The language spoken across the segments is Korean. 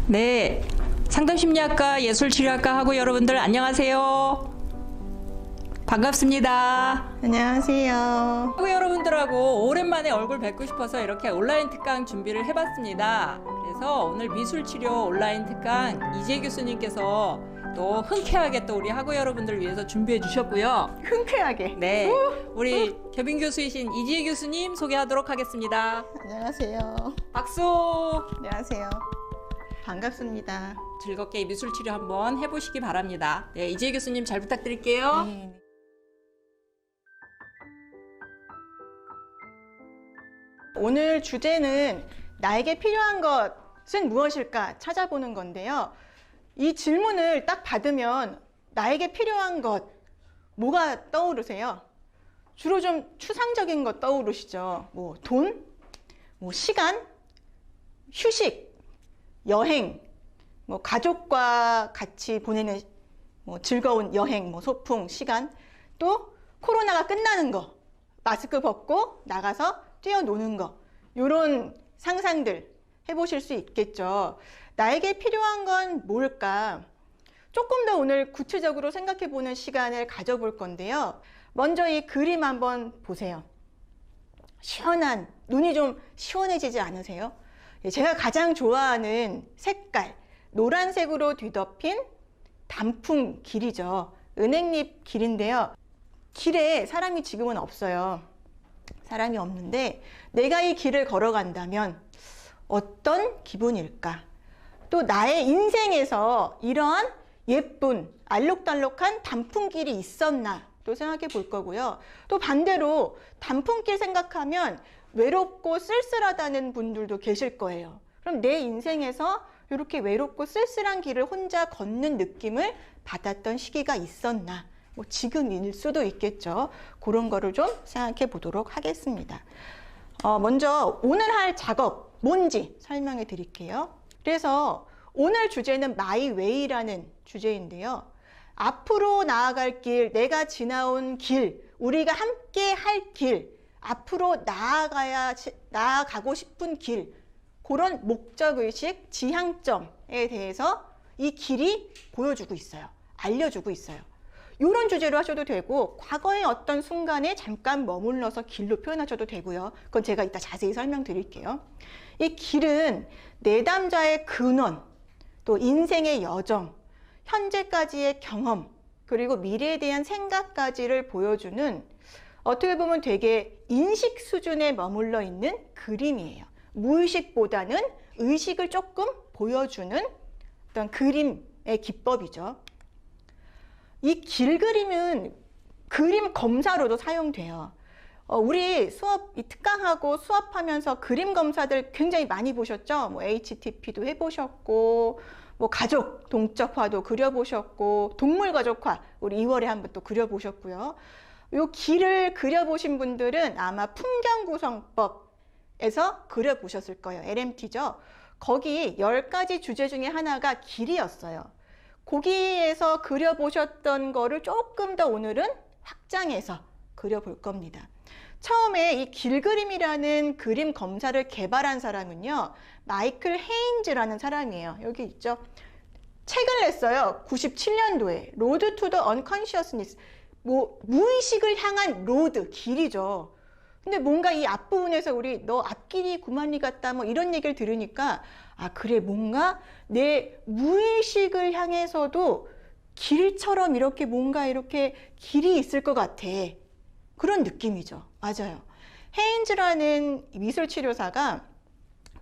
네, 상담심리학과 예술치료학과 하고 여러분들 안녕하세요. 반갑습니다. 안녕하세요. 하고 여러분들하고 오랜만에 얼굴 뵙고 싶어서 이렇게 온라인 특강 준비를 해봤습니다. 그래서 오늘 미술치료 온라인 특강 이재 교수님께서 또 흔쾌하게 또 우리 하고 여러분들 위해서 준비해 주셨고요. 흔쾌하게. 네, 우리 겸임 교수이신 이재 교수님 소개하도록 하겠습니다. 안녕하세요. 박수! 안녕하세요. 반갑습니다. 즐겁게 미술치료 한번 해보시기 바랍니다. 네, 이재 교수님 잘 부탁드릴게요. 네. 오늘 주제는 나에게 필요한 것은 무엇일까 찾아보는 건데요. 이 질문을 딱 받으면 나에게 필요한 것, 뭐가 떠오르세요? 주로 좀 추상적인 것 떠오르시죠? 뭐 돈, 뭐 시간, 휴식, 여행, 뭐 가족과 같이 보내는 뭐 즐거운 여행, 뭐 소풍, 시간, 또 코로나가 끝나는 거, 마스크 벗고 나가서 뛰어노는 거, 이런 상상들 해보실 수 있겠죠. 나에게 필요한 건 뭘까? 조금 더 오늘 구체적으로 생각해보는 시간을 가져볼 건데요. 먼저 이 그림 한번 보세요. 시원한, 눈이 좀 시원해지지 않으세요? 제가 가장 좋아하는 색깔, 노란색으로 뒤덮인 단풍 길이죠. 은행잎 길인데요. 길에 사람이 지금은 없어요. 사람이 없는데 내가 이 길을 걸어간다면 어떤 기분일까? 또 나의 인생에서 이러한 예쁜 알록달록한 단풍길이 있었나? 또 생각해 볼 거고요. 또 반대로 단풍길 생각하면 외롭고 쓸쓸하다는 분들도 계실 거예요. 그럼 내 인생에서 이렇게 외롭고 쓸쓸한 길을 혼자 걷는 느낌을 받았던 시기가 있었나? 뭐 지금일 수도 있겠죠. 그런 거를 좀 생각해 보도록 하겠습니다. 먼저 오늘 할 작업 뭔지 설명해 드릴게요. 그래서 오늘 주제는 My Way라는 주제인데요. 앞으로 나아갈 길, 내가 지나온 길, 우리가 함께 할 길, 앞으로 나아가고 싶은 길, 그런 목적의식, 지향점에 대해서 이 길이 보여주고 있어요. 알려주고 있어요. 이런 주제로 하셔도 되고 과거의 어떤 순간에 잠깐 머물러서 길로 표현하셔도 되고요. 그건 제가 이따 자세히 설명드릴게요. 이 길은 내담자의 근원, 또 인생의 여정, 현재까지의 경험, 그리고 미래에 대한 생각까지를 보여주는 어떻게 보면 되게 인식 수준에 머물러 있는 그림이에요. 무의식보다는 의식을 조금 보여주는 어떤 그림의 기법이죠. 이 길그림은 그림 검사로도 사용돼요. 우리 수업, 이 특강하고 수업하면서 그림 검사들 굉장히 많이 보셨죠? 뭐 HTP도 해보셨고, 뭐 가족 동적화도 그려보셨고, 동물 가족화, 우리 2월에 한번 또 그려보셨고요. 요 길을 그려보신 분들은 아마 풍경구성법에서 그려보셨을 거예요. LMT죠? 거기 10가지 주제 중에 하나가 길이었어요. 거기에서 그려보셨던 거를 조금 더 오늘은 확장해서 그려볼 겁니다. 처음에 이 길그림이라는 그림 검사를 개발한 사람은요, 마이클 헤인즈라는 사람이에요. 여기 있죠. 책을 냈어요. 97년도에. 로드 투 더 언컨시어스니스. 뭐 무의식을 향한 로드, 길이죠. 근데 뭔가 이 앞부분에서 우리 너 앞길이 구만리 같다 뭐 이런 얘기를 들으니까 아 그래 뭔가 내 무의식을 향해서도 길처럼 이렇게 뭔가 이렇게 길이 있을 것 같아. 그런 느낌이죠. 맞아요. 헤인즈라는 미술치료사가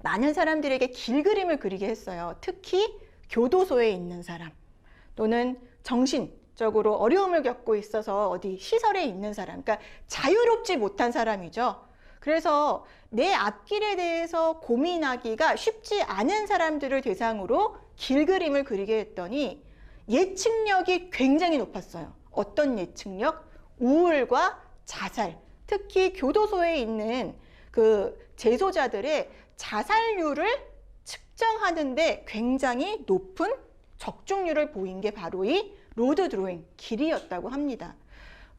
많은 사람들에게 길그림을 그리게 했어요. 특히 교도소에 있는 사람 또는 정신적으로 어려움을 겪고 있어서 어디 시설에 있는 사람, 그러니까 자유롭지 못한 사람이죠. 그래서 내 앞길에 대해서 고민하기가 쉽지 않은 사람들을 대상으로 길그림을 그리게 했더니 예측력이 굉장히 높았어요. 어떤 예측력? 우울과 자살, 특히 교도소에 있는 그 재소자들의 자살률을 측정하는데 굉장히 높은 적중률을 보인 게 바로 이 로드 드로잉, 길이었다고 합니다.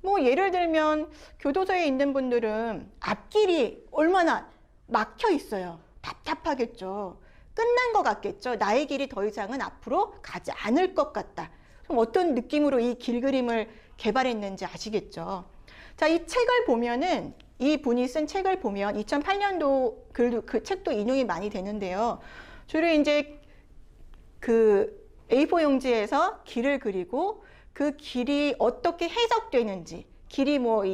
뭐 예를 들면 교도소에 있는 분들은 앞길이 얼마나 막혀 있어요. 답답하겠죠. 끝난 것 같겠죠. 나의 길이 더 이상은 앞으로 가지 않을 것 같다. 그럼 어떤 느낌으로 이 길그림을 개발했는지 아시겠죠? 자, 이 책을 보면은, 이 분이 쓴 책을 보면 2008년도 그 책도 인용이 많이 되는데요. 주로 이제 그 A4 용지에서 길을 그리고 그 길이 어떻게 해석되는지, 길이 뭐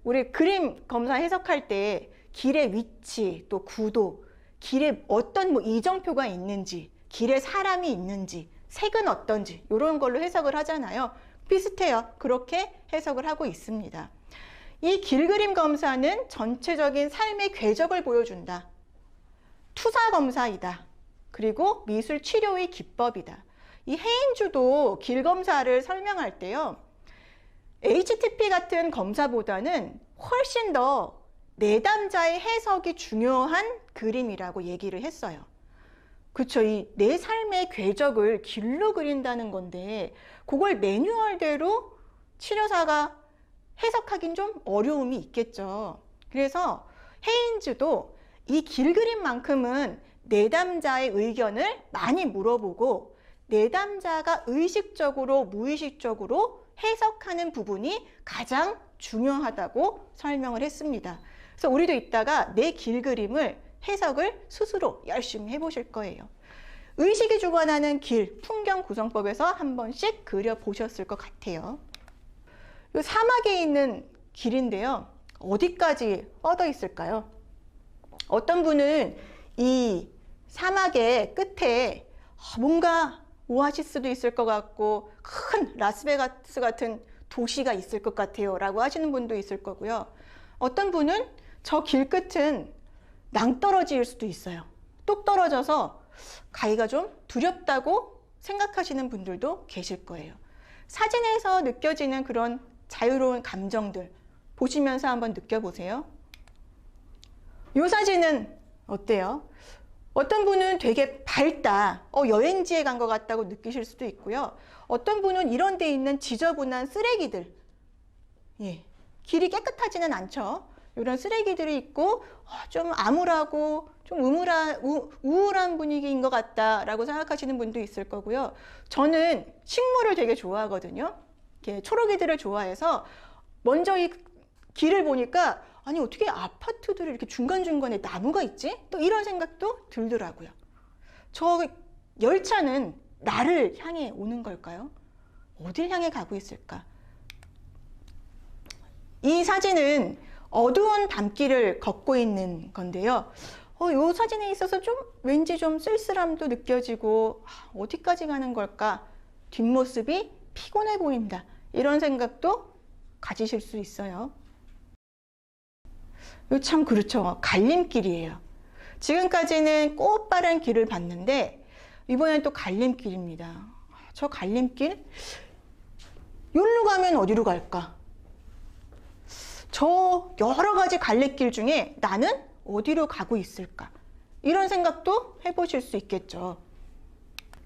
우리 그림 검사 해석할 때 길의 위치, 또 구도, 길에 어떤 뭐 이정표가 있는지, 길에 사람이 있는지, 색은 어떤지 이런 걸로 해석을 하잖아요. 비슷해요. 그렇게 해석을 하고 있습니다. 이 길그림 검사는 전체적인 삶의 궤적을 보여준다. 투사 검사이다. 그리고 미술 치료의 기법이다. 이 헤인주도 길 검사를 설명할 때요. HTP 같은 검사보다는 훨씬 더 내담자의 해석이 중요한 그림이라고 얘기를 했어요. 그쵸. 이 내 삶의 궤적을 길로 그린다는 건데 그걸 매뉴얼대로 치료사가 해석하긴 좀 어려움이 있겠죠. 그래서 헤인즈도 이 길그림만큼은 내담자의 의견을 많이 물어보고 내담자가 의식적으로 무의식적으로 해석하는 부분이 가장 중요하다고 설명을 했습니다. 그래서 우리도 이따가 내 길그림을 해석을 스스로 열심히 해보실 거예요. 의식이 주관하는 길, 풍경 구성법에서 한 번씩 그려보셨을 것 같아요. 이 사막에 있는 길인데요. 어디까지 뻗어 있을까요? 어떤 분은 이 사막의 끝에 뭔가 오아시스도 있을 것 같고 큰 라스베가스 같은 도시가 있을 것 같아요 라고 하시는 분도 있을 거고요. 어떤 분은 저 길 끝은 낭떠러지일 수도 있어요. 뚝 떨어져서 가기가 좀 두렵다고 생각하시는 분들도 계실 거예요. 사진에서 느껴지는 그런 자유로운 감정들 보시면서 한번 느껴보세요. 이 사진은 어때요? 어떤 분은 되게 밝다, 여행지에 간 것 같다고 느끼실 수도 있고요. 어떤 분은 이런 데 있는 지저분한 쓰레기들, 길이 깨끗하지는 않죠. 이런 쓰레기들이 있고 좀 암울하고 좀 우울한 분위기인 것 같다라고 생각하시는 분도 있을 거고요. 저는 식물을 되게 좋아하거든요. 초록이들을 좋아해서 먼저 이 길을 보니까 아니 어떻게 아파트들이 이렇게 중간중간에 나무가 있지? 또 이런 생각도 들더라고요. 저 열차는 나를 향해 오는 걸까요? 어딜 향해 가고 있을까? 이 사진은 어두운 밤길을 걷고 있는 건데요. 이 사진에 있어서 좀 왠지 좀 쓸쓸함도 느껴지고 어디까지 가는 걸까? 뒷모습이 피곤해 보인다. 이런 생각도 가지실 수 있어요. 이거 참 그렇죠. 갈림길이에요. 지금까지는 꽃바른 길을 봤는데 이번엔 또 갈림길입니다. 저 갈림길? 여기로 가면 어디로 갈까? 저 여러 가지 갈림길 중에 나는 어디로 가고 있을까? 이런 생각도 해보실 수 있겠죠.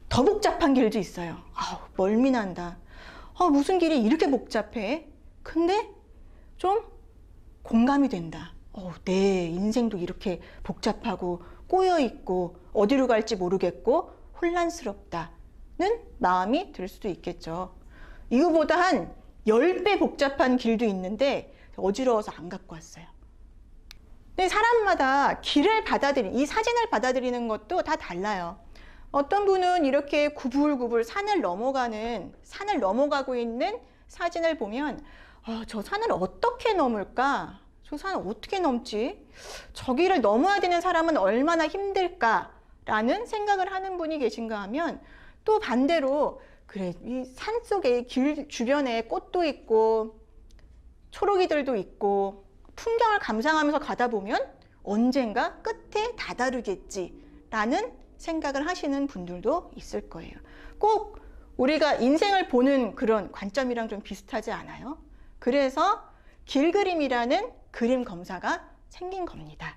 더 복잡한 길도 있어요. 멀미난다. 무슨 길이 이렇게 복잡해? 근데 좀 공감이 된다. 내 인생도 이렇게 복잡하고 꼬여있고 어디로 갈지 모르겠고 혼란스럽다는 마음이 들 수도 있겠죠. 이거보다 한 10배 복잡한 길도 있는데 어지러워서 안 갖고 왔어요. 근데 사람마다 길을 이 사진을 받아들이는 것도 다 달라요. 어떤 분은 이렇게 구불구불 산을 넘어가고 있는 사진을 보면 저 산을 어떻게 넘을까? 저 산을 어떻게 넘지? 저기를 넘어야 되는 사람은 얼마나 힘들까라는 생각을 하는 분이 계신가 하면 또 반대로 그래, 이 산 속에 길 주변에 꽃도 있고 초록이들도 있고 풍경을 감상하면서 가다 보면 언젠가 끝에 다다르겠지라는 생각을 하시는 분들도 있을 거예요. 꼭 우리가 인생을 보는 그런 관점이랑 좀 비슷하지 않아요? 그래서 길그림이라는 그림 검사가 생긴 겁니다.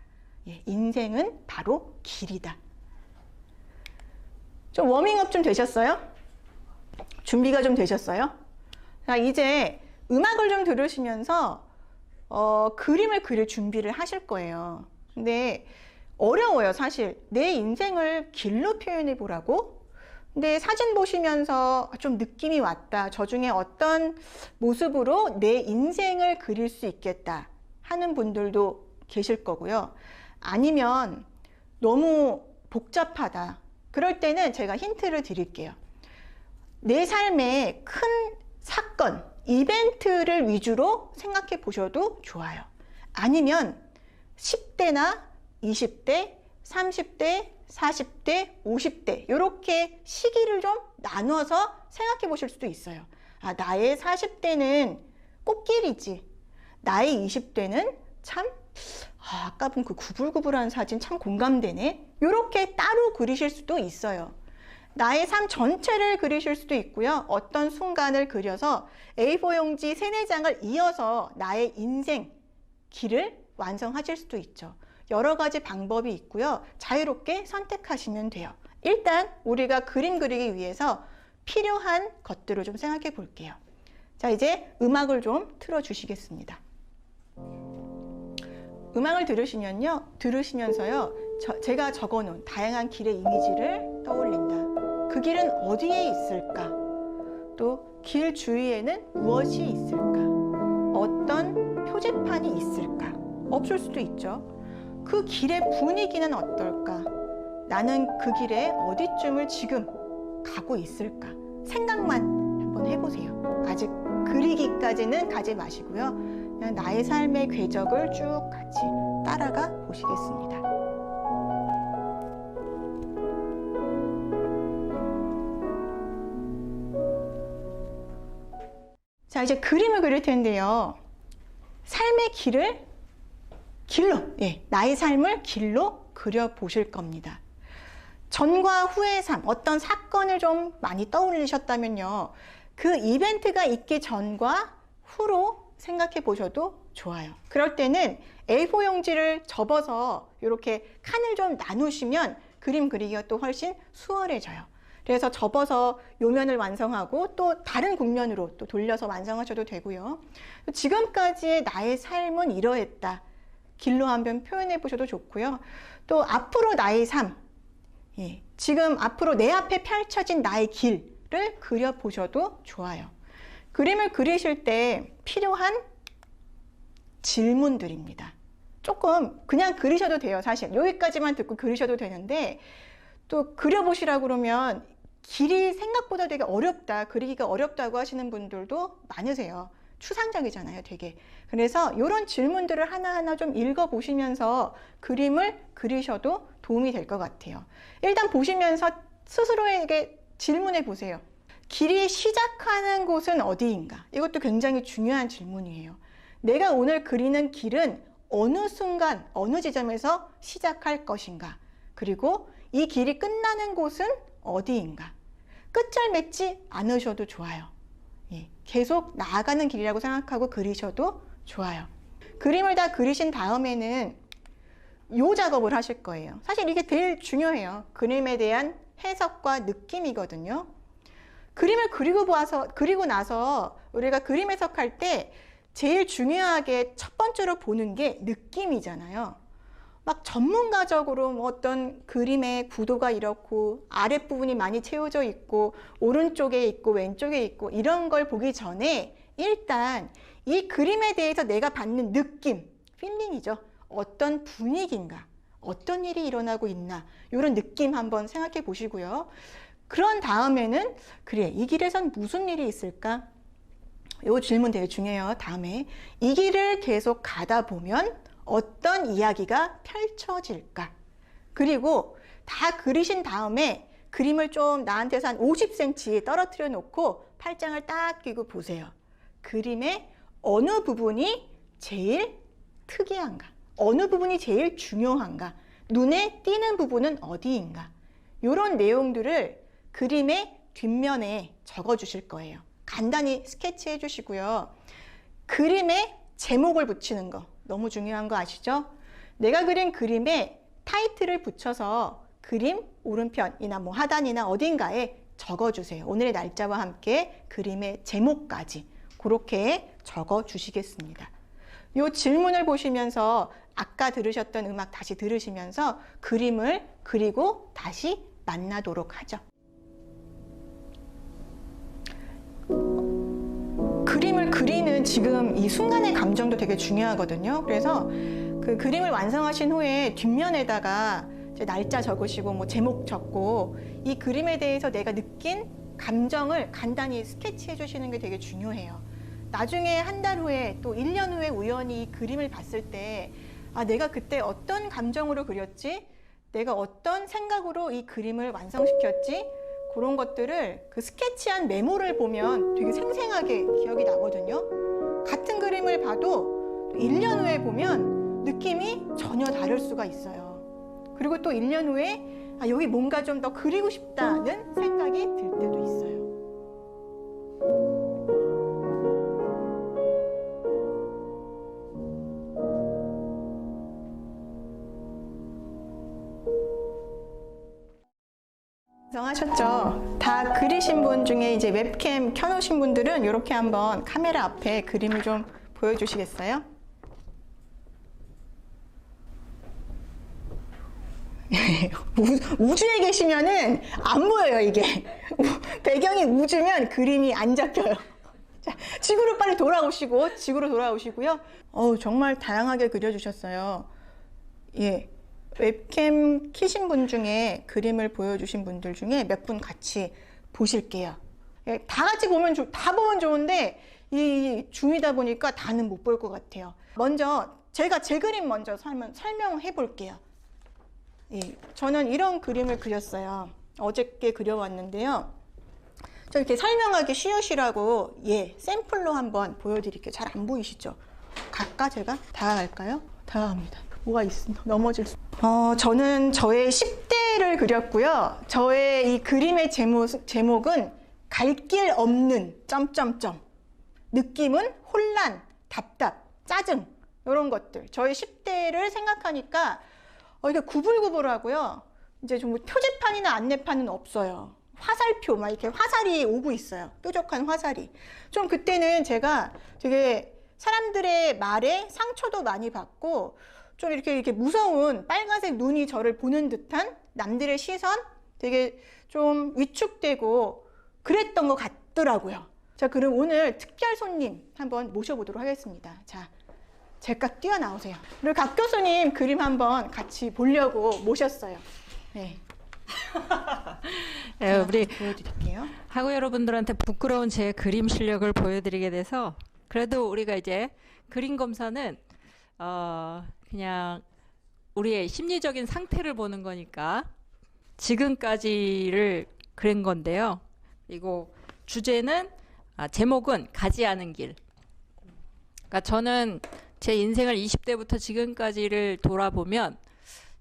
인생은 바로 길이다. 좀 워밍업 좀 되셨어요? 준비가 좀 되셨어요? 자, 이제 음악을 좀 들으시면서 그림을 그릴 준비를 하실 거예요. 근데 어려워요, 사실. 내 인생을 길로 표현해 보라고? 근데 사진 보시면서 좀 느낌이 왔다. 저 중에 어떤 모습으로 내 인생을 그릴 수 있겠다 하는 분들도 계실 거고요. 아니면 너무 복잡하다. 그럴 때는 제가 힌트를 드릴게요. 내 삶의 큰 사건, 이벤트를 위주로 생각해 보셔도 좋아요. 아니면 10대나 20대, 30대, 40대, 50대 이렇게 시기를 좀 나눠서 생각해 보실 수도 있어요. 아, 나의 40대는 꽃길이지. 나의 20대는 참 아까 본 그 구불구불한 사진 참 공감되네. 이렇게 따로 그리실 수도 있어요. 나의 삶 전체를 그리실 수도 있고요. 어떤 순간을 그려서 A4 용지 3-4장을 이어서 나의 인생 길을 완성하실 수도 있죠. 여러 가지 방법이 있고요. 자유롭게 선택하시면 돼요. 일단 우리가 그림 그리기 위해서 필요한 것들을 좀 생각해 볼게요. 자, 이제 음악을 좀 틀어 주시겠습니다. 음악을 들으시면서요, 제가 적어놓은 다양한 길의 이미지를 떠올린다. 그 길은 어디에 있을까? 또 길 주위에는 무엇이 있을까? 어떤 표지판이 있을까? 없을 수도 있죠. 그 길의 분위기는 어떨까? 나는 그 길에 어디쯤을 지금 가고 있을까? 생각만 한번 해보세요. 아직 그리기까지는 가지 마시고요. 그냥 나의 삶의 궤적을 쭉 같이 따라가 보시겠습니다. 자, 이제 그림을 그릴 텐데요. 삶의 길로, 나의 삶을 길로 그려보실 겁니다. 전과 후의 삶, 어떤 사건을 좀 많이 떠올리셨다면요. 그 이벤트가 있기 전과 후로 생각해 보셔도 좋아요. 그럴 때는 A4 용지를 접어서 이렇게 칸을 좀 나누시면 그림 그리기가 또 훨씬 수월해져요. 그래서 접어서 요면을 완성하고 또 다른 국면으로 또 돌려서 완성하셔도 되고요. 지금까지의 나의 삶은 이러했다. 길로 한번 표현해 보셔도 좋고요. 또 앞으로 나의 삶, 지금 앞으로 내 앞에 펼쳐진 나의 길을 그려보셔도 좋아요. 그림을 그리실 때 필요한 질문들입니다. 조금 그냥 그리셔도 돼요. 사실 여기까지만 듣고 그리셔도 되는데 또 그려보시라고 그러면 길이 생각보다 되게 어렵다, 그리기가 어렵다고 하시는 분들도 많으세요. 추상적이잖아요, 되게. 그래서 이런 질문들을 하나하나 좀 읽어보시면서 그림을 그리셔도 도움이 될 것 같아요. 일단 보시면서 스스로에게 질문해 보세요. 길이 시작하는 곳은 어디인가? 이것도 굉장히 중요한 질문이에요. 내가 오늘 그리는 길은 어느 순간, 어느 지점에서 시작할 것인가? 그리고 이 길이 끝나는 곳은 어디인가? 끝을 맺지 않으셔도 좋아요. 계속 나아가는 길이라고 생각하고 그리셔도 좋아요. 그림을 다 그리신 다음에는 요 작업을 하실 거예요. 사실 이게 제일 중요해요. 그림에 대한 해석과 느낌이거든요. 그림을 그리고 나서 우리가 그림 해석할 때 제일 중요하게 첫 번째로 보는 게 느낌이잖아요. 막 전문가적으로 뭐 어떤 그림의 구도가 이렇고 아랫부분이 많이 채워져 있고 오른쪽에 있고 왼쪽에 있고 이런 걸 보기 전에 일단 이 그림에 대해서 내가 받는 느낌, 필링이죠. 어떤 분위기인가, 어떤 일이 일어나고 있나 이런 느낌 한번 생각해 보시고요. 그런 다음에는 그래, 이 길에선 무슨 일이 있을까? 이 질문 되게 중요해요. 다음에 이 길을 계속 가다 보면 어떤 이야기가 펼쳐질까? 그리고 다 그리신 다음에 그림을 좀 나한테서 한 50cm 떨어뜨려 놓고 팔짱을 딱 끼고 보세요. 그림의 어느 부분이 제일 특이한가? 어느 부분이 제일 중요한가? 눈에 띄는 부분은 어디인가? 이런 내용들을 그림의 뒷면에 적어 주실 거예요. 간단히 스케치해 주시고요. 그림에 제목을 붙이는 거 너무 중요한 거 아시죠? 내가 그린 그림에 타이틀을 붙여서 그림 오른편이나 뭐 하단이나 어딘가에 적어주세요. 오늘의 날짜와 함께 그림의 제목까지 그렇게 적어 주시겠습니다. 이 질문을 보시면서 아까 들으셨던 음악 다시 들으시면서 그림을 그리고 다시 만나도록 하죠. 그림을 그리는 지금 이 순간의 감정도 되게 중요하거든요. 그래서 그 그림을 완성하신 후에 뒷면에다가 이제 날짜 적으시고 뭐 제목 적고 이 그림에 대해서 내가 느낀 감정을 간단히 스케치해 주시는 게 되게 중요해요. 나중에 한 달 후에 또 1년 후에 우연히 이 그림을 봤을 때 아, 내가 그때 어떤 감정으로 그렸지? 내가 어떤 생각으로 이 그림을 완성시켰지? 그런 것들을 그 스케치한 메모를 보면 되게 생생하게 기억이 나거든요. 같은 그림을 봐도 1년 후에 보면 느낌이 전혀 다를 수가 있어요. 그리고 또 1년 후에 아, 여기 뭔가 좀 더 그리고 싶다는 생각이 들 때도 있어요. 하셨죠? 다 그리신 분 중에 이제 웹캠 켜놓으신 분들은 이렇게 한번 카메라 앞에 그림을 좀 보여주시겠어요? 우주에 계시면은 안 보여요, 이게. 배경이 우주면 그림이 안 잡혀요. 자, 지구로 빨리 돌아오시고, 지구로 돌아오시고요. 정말 다양하게 그려주셨어요. 예. 웹캠 켜신 분 중에 그림을 보여주신 분들 중에 몇 분 같이 보실게요. 예, 다 같이 보면 다 보면 좋은데 이 줌이다 보니까 다는 못 볼 것 같아요. 먼저 제가 제 그림 먼저 설명해 볼게요. 예, 저는 이런 그림을 그렸어요. 어저께 그려왔는데요. 저 이렇게 설명하기 쉬우시라고 샘플로 한번 보여드릴게요. 잘 안 보이시죠? 갈까 제가? 다가갈까요? 다가갑니다. 뭐가 넘어질 수. 저는 저의 10대를 그렸고요. 저의 이 그림의 제목은 갈 길 없는 점점점. 느낌은 혼란, 답답, 짜증 이런 것들. 저의 10대를 생각하니까 이게 구불구불하고요. 이제 좀 표지판이나 안내판은 없어요. 화살표 막 이렇게 화살이 오고 있어요. 뾰족한 화살이. 좀 그때는 제가 되게 사람들의 말에 상처도 많이 받고 좀 이렇게 무서운 빨간색 눈이 저를 보는 듯한 남들의 시선 되게 좀 위축되고 그랬던 것 같더라고요. 자, 그럼 오늘 특별 손님 한번 모셔보도록 하겠습니다. 자, 제가 뛰어나오세요. 그리고 각 교수님 그림 한번 같이 보려고 모셨어요. 네. 네, 우리 보여드릴게요. 학우 여러분들한테 부끄러운 제 그림 실력을 보여드리게 돼서 그래도 우리가 이제 그림 검사는 그냥 우리의 심리적인 상태를 보는 거니까 지금까지를 그린 건데요. 그리고 주제는 제목은 가지 않은 길. 그러니까 저는 제 인생을 20대부터 지금까지를 돌아보면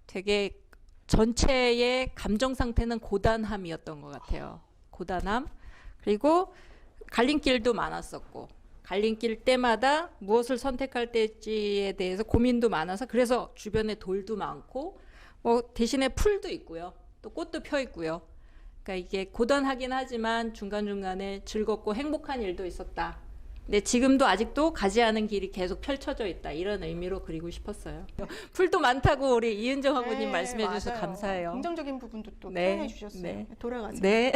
되게 전체의 감정 상태는 고단함이었던 것 같아요. 고단함. 그리고 갈림길도 많았었고 갈림길 때마다 무엇을 선택할 때지에 대해서 고민도 많아서 그래서 주변에 돌도 많고 뭐 대신에 풀도 있고요. 또 꽃도 펴 있고요. 그러니까 이게 고단하긴 하지만 중간중간에 즐겁고 행복한 일도 있었다. 근데 지금도 아직도 가지 않은 길이 계속 펼쳐져 있다. 이런 의미로 그리고 싶었어요. 풀도 많다고 우리 이은정 학우님 말씀해 주셔서 감사해요. 긍정적인 부분도 또 네, 표현해 주셨어요. 네. 돌아가세요. 네.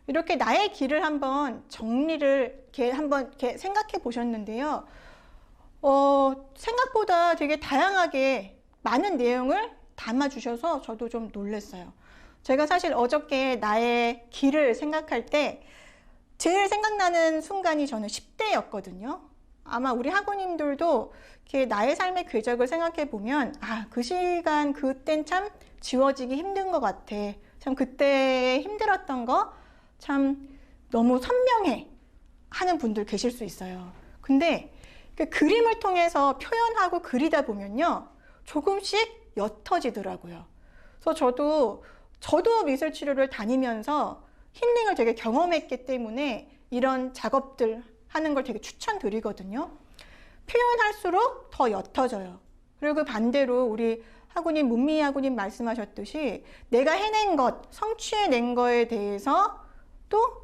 이렇게 나의 길을 한번 정리를 한번 생각해 보셨는데요. 생각보다 되게 다양하게 많은 내용을 담아주셔서 저도 좀 놀랐어요. 제가 사실 어저께 나의 길을 생각할 때 제일 생각나는 순간이 저는 10대였거든요. 아마 우리 학우님들도 이렇게 나의 삶의 궤적을 생각해 보면 그 시간 그땐 참 지워지기 힘든 것 같아. 참 그때 힘들었던 거 참 너무 선명해 하는 분들 계실 수 있어요. 근데 그 그림을 통해서 표현하고 그리다 보면요, 조금씩 옅어지더라고요. 그래서 저도 미술 치료를 다니면서 힐링을 되게 경험했기 때문에 이런 작업들 하는 걸 되게 추천드리거든요. 표현할수록 더 옅어져요. 그리고 그 반대로 우리 학우님, 문미 학우님 말씀하셨듯이 내가 해낸 것, 성취해낸 거에 대해서 또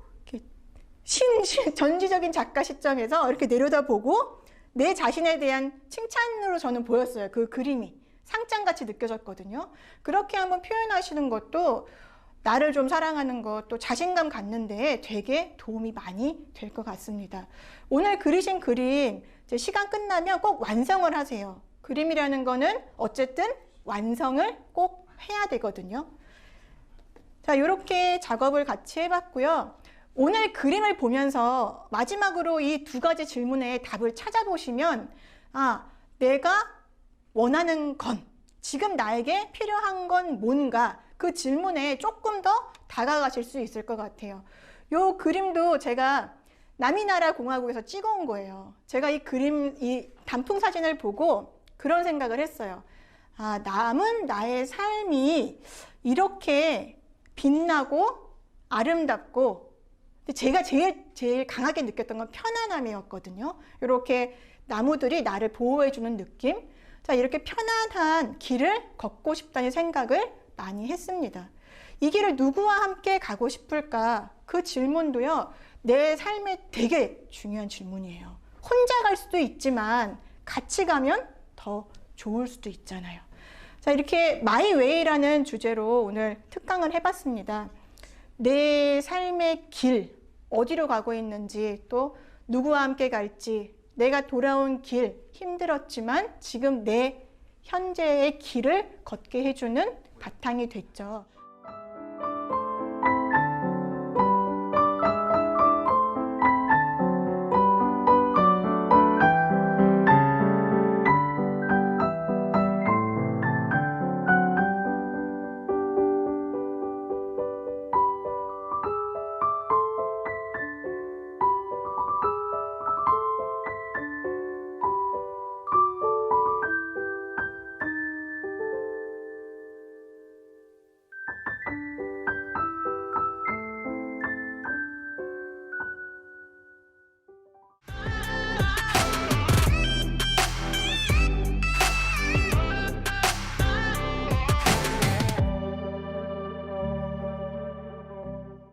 전지적인 작가 시점에서 이렇게 내려다보고 내 자신에 대한 칭찬으로 저는 보였어요. 그 그림이 상장같이 느껴졌거든요. 그렇게 한번 표현하시는 것도 나를 좀 사랑하는 것, 또 자신감 갖는 데에 되게 도움이 많이 될 것 같습니다. 오늘 그리신 그림 이제 시간 끝나면 꼭 완성을 하세요. 그림이라는 거는 어쨌든 완성을 꼭 해야 되거든요. 자, 이렇게 작업을 같이 해봤고요. 오늘 그림을 보면서 마지막으로 이 두 가지 질문에 답을 찾아보시면 내가 원하는 건, 지금 나에게 필요한 건 뭔가, 그 질문에 조금 더 다가가실 수 있을 것 같아요. 이 그림도 제가 남이나라 공화국에서 찍어온 거예요. 제가 이 그림, 이 단풍 사진을 보고 그런 생각을 했어요. 남은 나의 삶이 이렇게 빛나고 아름답고, 제가 제일 강하게 느꼈던 건 편안함이었거든요. 이렇게 나무들이 나를 보호해주는 느낌. 자, 이렇게 편안한 길을 걷고 싶다는 생각을 많이 했습니다. 이 길을 누구와 함께 가고 싶을까? 그 질문도요, 내 삶에 되게 중요한 질문이에요. 혼자 갈 수도 있지만 같이 가면 더 좋을 수도 있잖아요. 자, 이렇게 마이 웨이라는 주제로 오늘 특강을 해봤습니다. 내 삶의 길, 어디로 가고 있는지, 또 누구와 함께 갈지, 내가 돌아온 길, 힘들었지만 지금 내 현재의 길을 걷게 해주는 바탕이 됐죠.